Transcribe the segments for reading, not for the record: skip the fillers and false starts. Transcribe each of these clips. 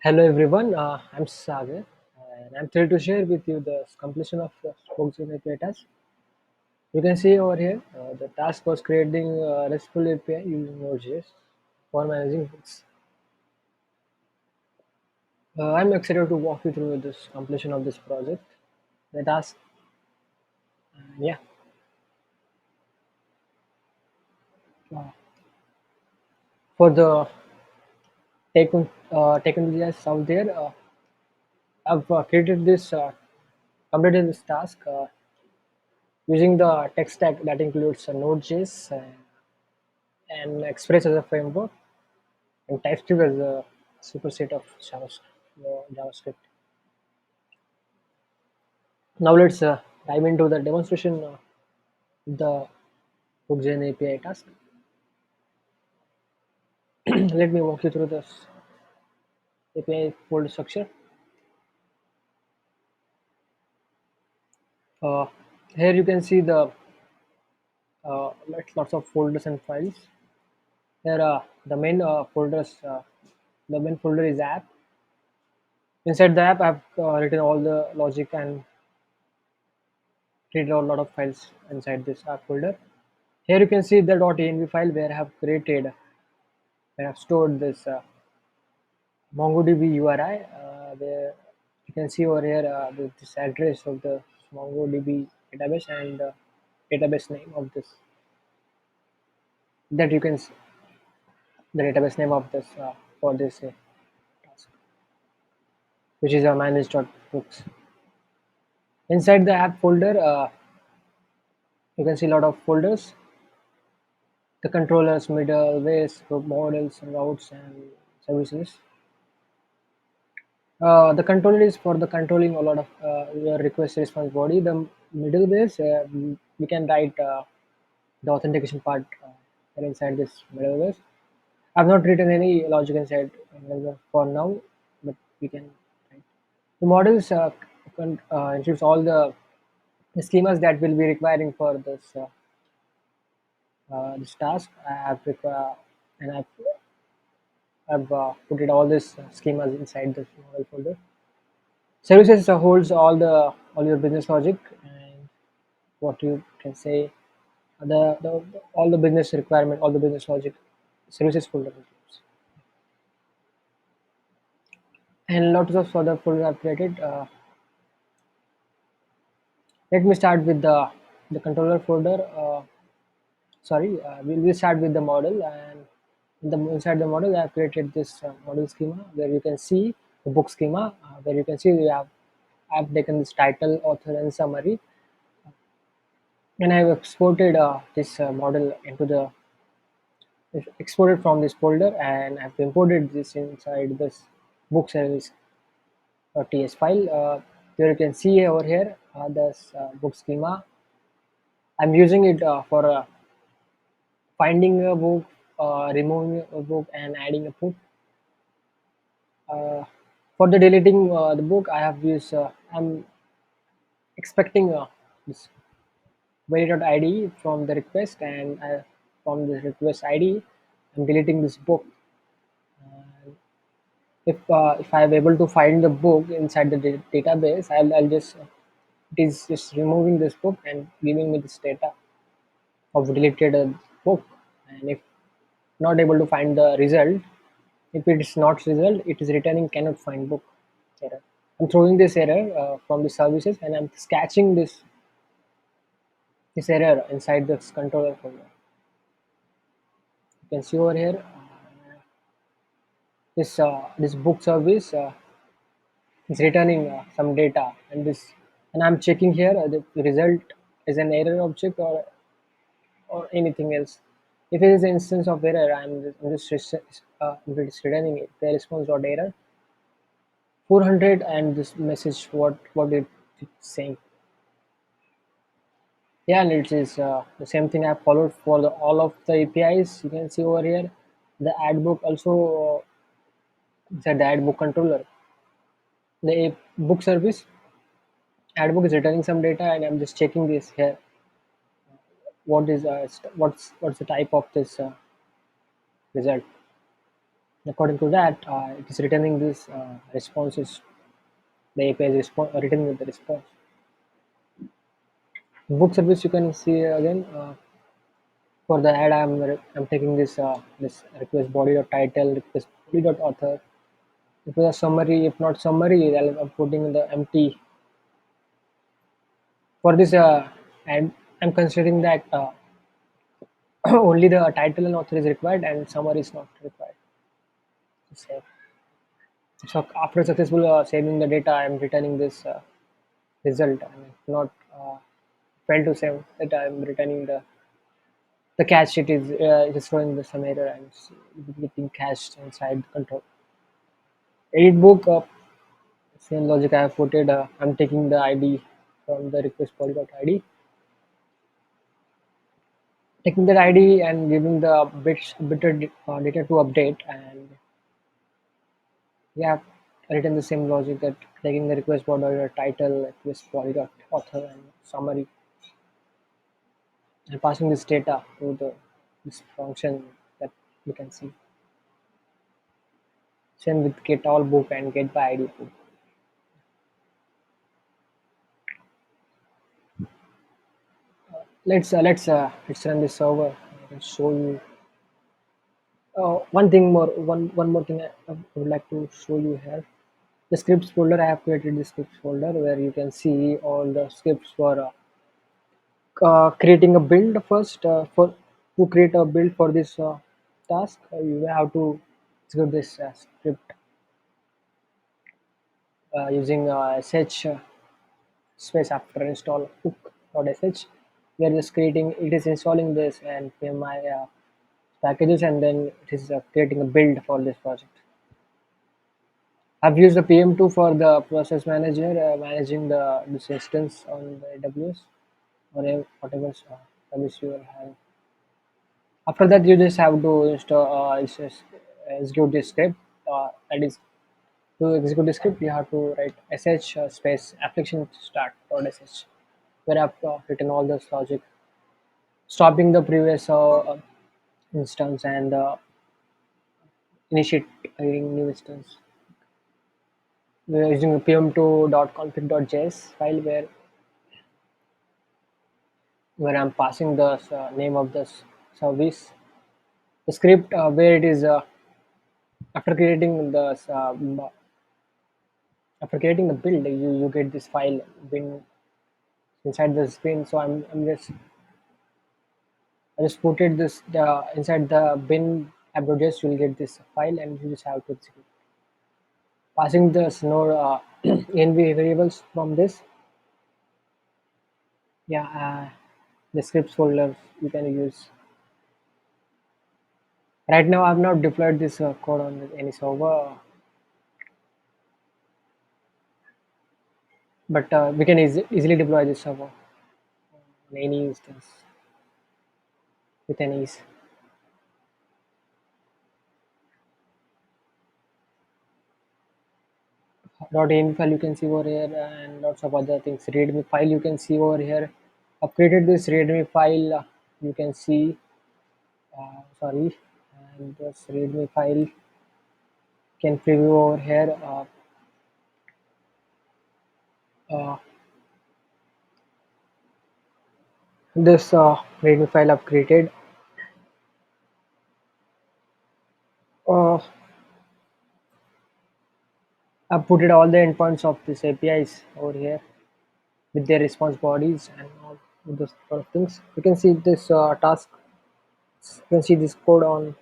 Hello everyone, I'm Sagar and I'm thrilled to share with you the completion of the Spokesman API task. You can see over here the task was creating a Restful API using Node.js for managing hooks. I'm excited to walk you through this completion of this project. The task, yeah, uh, for the tech enthusiasts out there, I've completed this task using the tech stack that includes Node.js and Express as a framework and TypeScript as a superset of JavaScript. Now let's dive into the demonstration of the HookGen API task. Let me walk you through this API folder structure. Uh, Here you can see the lots of folders and files. Here the main folder is app. Inside the app, I've written all the logic and created a lot of files inside this app folder. Here you can see the .env file where I have stored this MongoDB URI, where you can see over here this address of the MongoDB database and database name of this that you can see the database name of this for this task, which is a manage.books. Inside the app folder, you can see a lot of folders, the controllers, middlewares, models, routes, and services. The controller is for the controlling a lot of your request response body. The middlewares, we can write the authentication part inside this middleware. I've not written any logic inside for now, but we can write. The models includes all the schemas that will be requiring for this task. And I've put it all these schemas inside this model folder. Services holds all your business logic and what you can say the all the business requirement, all the business logic services folder includes. And lots of other folders are created. Let me start with the controller folder. We'll start with the model, and inside the model I have created this model schema where you can see the book schema, where you can see I've taken this title, author, and summary, and I've exported this model into the exported from this folder, and I've imported this inside this book service .ts file. Where you can see over here this book schema. I'm using it for finding a book, removing a book, and adding a book. Uh, for the deleting the book, I have used. I'm expecting this ID from the request, and from the request ID, I'm deleting this book. If I'm able to find the book inside the database, I'll just it is just removing this book and giving me this data of deleted book. And if not able to find the result, if it is not result, it is returning cannot find book error. I'm throwing this error from the services, and I'm catching this error inside this controller folder. You can see over here this book service is returning some data, and I'm checking here the result is an error object or anything else. If it is an instance of error, I'm just if it is returning it, the response dot error 400, and this message what it's saying. Yeah, and it is the same thing I followed for all of the APIs. You can see over here the ad book also inside the ad book controller. The book service ad book is returning some data, and I'm just checking this here. What's the type of this result? According to that, it is returning this responses. The API is returning the response. Book service you can see again. For the ad, I'm taking this request body dot title, request body dot author. If it's a summary, if not summary, I'm putting in the empty. For this ad, I'm considering that only the title and author is required and summary is not required. So, so after successful saving the data, I'm returning this result. And if not failed to save it, I'm returning the cache. It is showing the some error and it's getting cached inside the control. Edit book. Same logic I have put it. I'm taking the ID from the request polyglot ID, taking that ID and giving the data to update, and yeah, written the same logic that taking the request polyglot title, request polyglot author, and summary, and passing this data to the this function that you can see. Same with get all book and get by ID book. Let's run this server. I can show you. One more thing I would like to show you here. The scripts folder, I have created the scripts folder where you can see all the scripts for creating a build first. For to create a build for this task, you have to execute this script using sh space after install hook.sh. We are just creating, it is installing this and my packages, and then it is creating a build for this project. I've used the PM2 for the process manager, managing this instance on the AWS or whatever service you have. After that, you just have to install, execute this script. That is, to execute the script, you have to write sh space application start .sh, where I've written all this logic, stopping the previous instance and initiating new instance. We're using a pm2.config.js file where I'm passing the name of the service, the script where it is after creating the build, you get this file bin inside the screen. So I just put it this inside the bin app.js. You'll get this file and you just have to execute. Passing the node env variables from this. Yeah, the scripts folder you can use. Right now, I've not deployed this code on any server, but we can easily deploy this server on any instance with an ease. .env file you can see over here and lots of other things. Readme file you can see over here. I've created this readme file. You can see, sorry, and this readme file can preview over here. Uh, this readme file I've created. Uh, I've put it all the endpoints of this APIs over here with their response bodies and all those sort of things. You can see this task. You can see this code on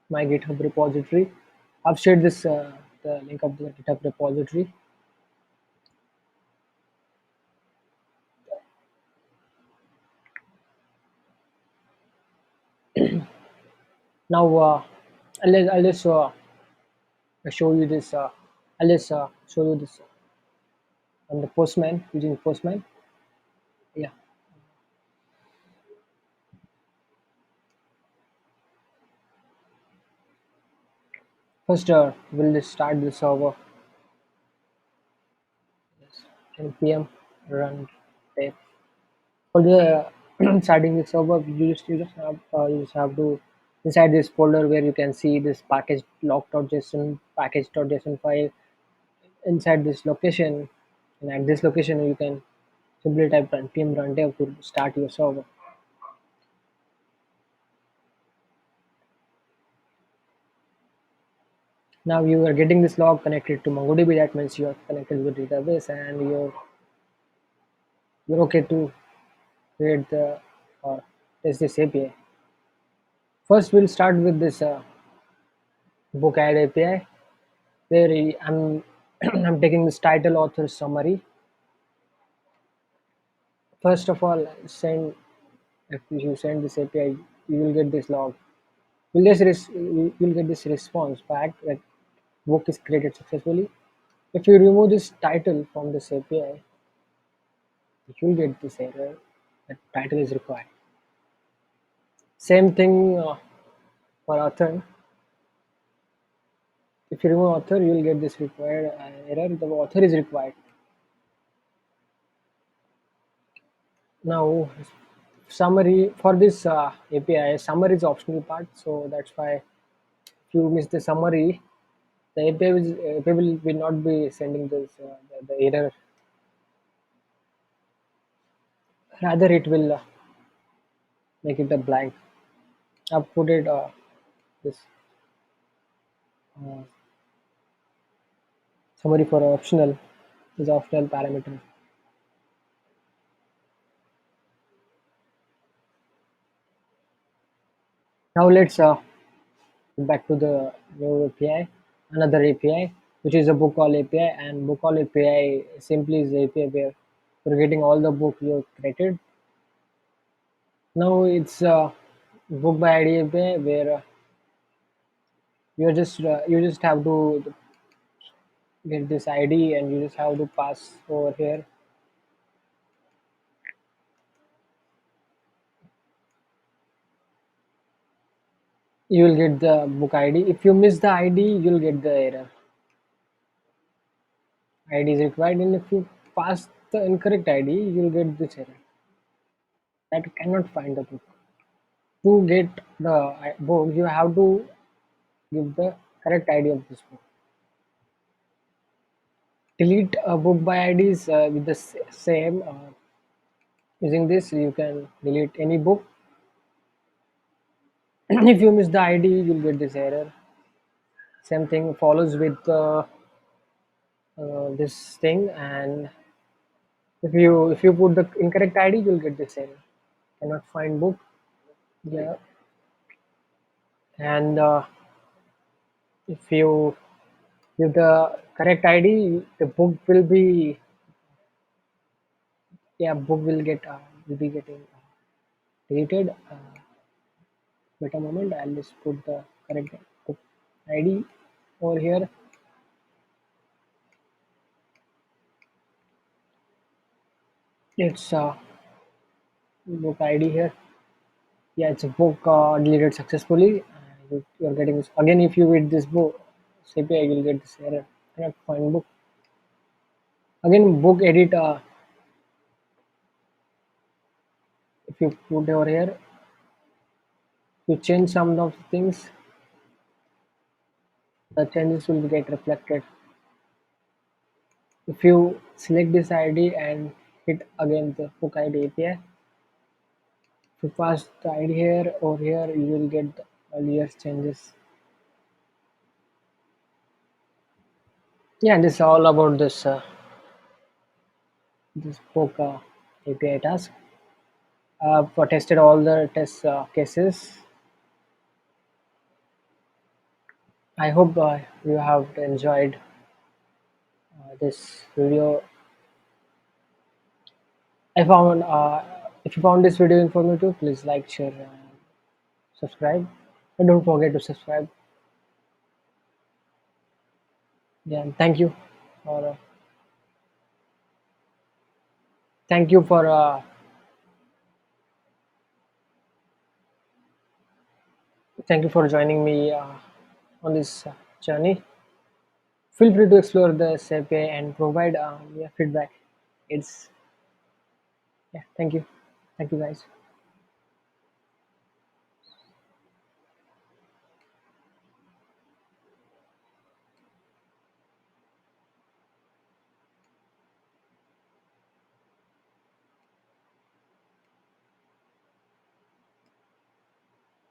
my GitHub repository. I've shared this the link of the GitHub repository. Now I'll just show you this. I'll just show you this on the Postman using Postman. Yeah. First, we'll just start the server. Yes. npm run tape. For the starting the server, you just have to inside this folder where you can see this package log.json package.json file. Inside this location, and at this location you can simply type npm runtime to start your server. Now you are getting this log connected to MongoDB. That means you are connected to the database, and you're okay to create the or test this API. First, we'll start with this book add API, where I'm I'm taking this title author summary. First of all, send if you send this API, you will get this log. You'll get this response back that book is created successfully. If you remove this title from this API, you'll get this error that title is required. Same thing for author. If you remove author, you will get this required error. The author is required. Now, summary for this API, summary is optional part. So that's why if you miss the summary, the API will not be sending this the error. Rather, it will make it a blank. I've put it this uh, summary for optional is optional parameter. Now let's back to the new API, another API, which is a book all API, and book all API simply is the API where you're getting all the book you created. Now it's book by ID API where you just have to get this ID and you just have to pass over here. You will get the book ID. If you miss the ID, you'll get the error. ID is required, and if you pass the incorrect ID, you'll get this error that cannot find the book. To get the book, you have to give the correct ID of this book. Delete a book by IDs with the same. Using this, you can delete any book. If you miss the ID, you'll get this error. Same thing follows with this thing, and if you put the incorrect ID, you'll get this error. Cannot find book. Yeah, and if you give the correct ID, the book will be book will be getting deleted. Wait a moment, I'll just put the correct book ID over here. It's book ID here. Yeah, it's a book deleted successfully. You're getting this again. If you read this book CPI, you'll get this error. Cannot find book. Again, book edit. If you put over here, you change some of the things. The changes will get reflected. If you select this ID and hit again the book ID API, if you pass the ID here or here, you will get the earlier changes. Yeah, this is all about this book API task. I've tested all the test cases. I hope you have enjoyed this video. I found if you found this video informative, please like, share, and subscribe. And don't forget to subscribe. Yeah, and for uh, thank you for thank you for joining me on this journey. Feel free to explore the API and provide feedback. It's yeah. Thank you guys.